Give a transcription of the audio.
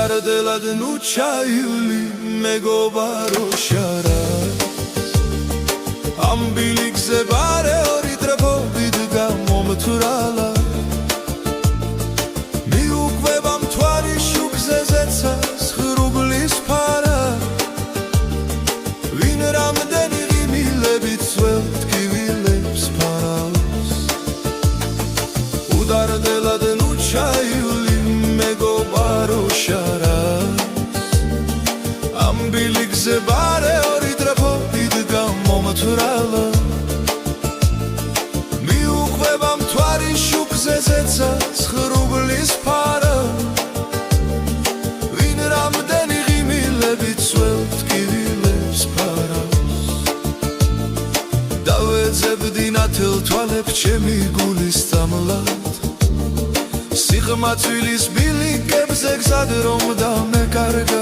უდარდელად ნუ ჩაივლი მეგობარო შარას ამ ბილიკზე ბარე ორი დრაფობით გამომთვრალა მიუყვება მთვარი შუქზე ზეცას ღრუბლის ფარა ვინ რამდენი ღიმილებით ძველ ტკივილებს ფარავს უდარდელად ნუ ჩაივლი მეგობარო შარას ამ ბილიკზე ბარე ორი დრაფობით გამომთვრალა მიუყვება მთვარი შუქზე ზეცას ღრუბლის ფარა ვინ რამდენი ღიმილებით ძველ ტკივილებს ფარავს დავეძებდი ნათელ თვალებს ჩემი გულის წამლად სიღმაწვილის ბილიკებზე გზად რომ დამეკარგა